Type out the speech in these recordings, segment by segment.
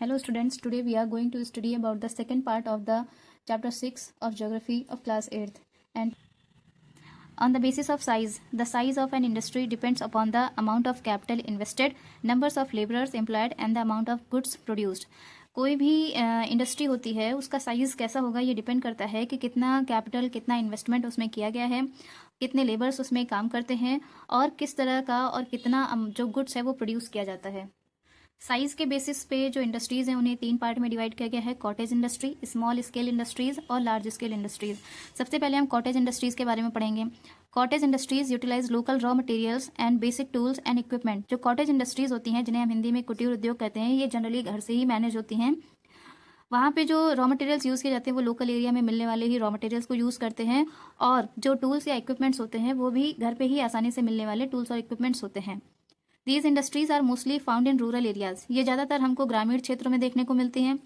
Hello students, today we are going to study about the second part of the chapter 6 of geography of class 8th. And on the basis of size, the size of an industry depends upon the amount of capital invested, numbers of laborers employed and the amount of goods produced. कोई भी industry होती है उसका size कैसा होगा ये depend करता है कि कितना कैपिटल कितना इन्वेस्टमेंट उसमें किया गया है, कितने लेबर्स उसमें काम करते हैं और किस तरह का और कितना जो गुड्स है वो प्रोड्यूस किया जाता है। साइज के बेसिस पे जो इंडस्ट्रीज हैं उन्हें 3 पार्ट में डिवाइड किया गया है, cottage industry, small scale industries और लार्ज स्केल इंडस्ट्रीज। सबसे पहले हम कॉटेज इंडस्ट्रीज के बारे में पढ़ेंगे। Cottage industries utilize local raw materials and basic tools and equipment. जो कॉटेज इंडस्ट्रीज होती हैं जिन्हें हम हिंदी में कुटीर उद्योग कहते हैं, ये जनरली घर से ही मैनेज होती हैं। वहाँ पे जो रॉ मटेरियल्स यूज़ किए जाते हैं वो लोकल एरिया में मिलने वाले ही रॉ मटेरियल्स को यूज़ करते हैं और जो टूल्स या इक्विपमेंट्स होते हैं वो भी घर पे ही आसानी से मिलने वाले टूल्स और इक्विपमेंट्स होते हैं। These industries are mostly found in rural areas. ये ज़्यादातर हमको ग्रामीण क्षेत्रों में देखने को मिलती हैं।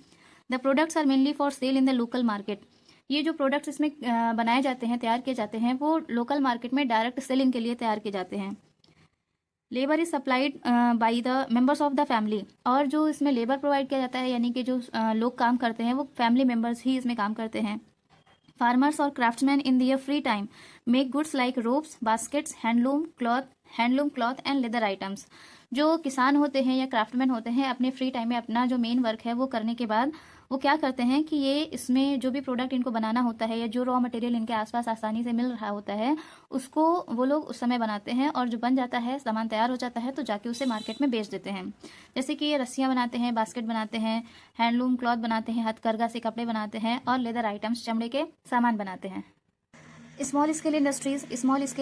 The products are mainly for sale in the local market. ये जो प्रोडक्ट्स इसमें बनाए जाते हैं, तैयार किए जाते हैं, वो लोकल मार्केट में डायरेक्ट सेलिंग के लिए तैयार किए जाते हैं। Labour is supplied by the members of the family. और जो इसमें लेबर प्रोवाइड किया जाता है यानी कि जो लोग काम करते हैं वो फैमिली मेम्बर्स ही इसमें काम करते हैं। फार्मर्स और craftsman in their free time make goods like ropes, baskets, handloom cloth and leather items. जो किसान होते हैं या क्राफ्टमैन होते हैं अपने फ्री टाइम में अपना जो मेन वर्क है वो करने के बाद वो क्या करते हैं कि ये इसमें जो भी प्रोडक्ट इनको बनाना होता है या जो रॉ मटेरियल इनके आसपास आसानी से मिल रहा होता है उसको वो लोग उस समय बनाते हैं और जो बन जाता है, सामान तैयार हो जाता है तो जाके उसे मार्केट में बेच देते हैं। जैसे कि ये रस्सियाँ बनाते हैं, बास्केट बनाते हैं, हैंडलूम क्लॉथ बनाते हैं, हथकरघा से कपड़े बनाते हैं और लेदर आइटम्स, चमड़े के सामान बनाते हैं। Small scale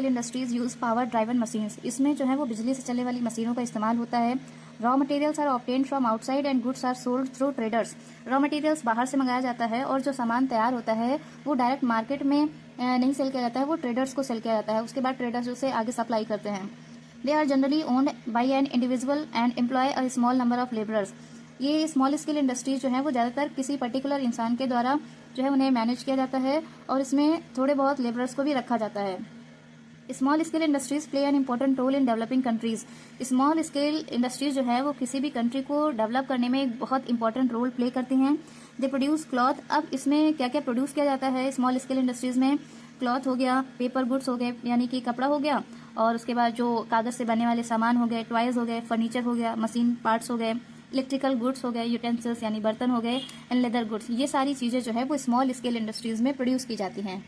industries use power driven machines. इसमें जो है वो बिजली से चलने वाली मशीनों का इस्तेमाल होता है। Raw materials are obtained from outside and goods are sold through traders. Raw materials बाहर से मंगाया जाता है और जो सामान तैयार होता है वो डायरेक्ट मार्केट में नहीं सेल किया जाता है, वो ट्रेडर्स को सेल किया जाता है। उसके बाद ट्रेडर्स उसे आगे सप्लाई करते हैं। They are generally owned by an individual and employ a small number of labourers. ये स्मॉल स्केल इंडस्ट्रीज जो है वो ज़्यादातर किसी पर्टिकुलर इंसान के द्वारा जो है उन्हें मैनेज किया जाता है और इसमें थोड़े बहुत लेबरर्स को भी रखा जाता है। Small scale industries play an important role in developing countries. Small scale industries जो है वो किसी भी कंट्री को डेवलप करने में एक बहुत इंपॉर्टेंट रोल प्ले करती हैं। They produce cloth. अब इसमें क्या क्या प्रोड्यूस किया जाता है स्मॉल स्केल इंडस्ट्रीज में? क्लॉथ हो गया, पेपर गुड्स हो गए यानी कि कपड़ा हो गया, और उसके बाद जो कागज से बनने वाले सामान हो गए, टॉयज हो गए, फर्नीचर हो गया, मशीन पार्ट्स हो गए, इलेक्ट्रिकल गुड्स हो गए, यूटेंसिल्स यानी बर्तन हो गए, एंड लेदर गुड्स। ये सारी चीज़ें जो है वो स्मॉल स्केल इंडस्ट्रीज में प्रोड्यूस की जाती हैं।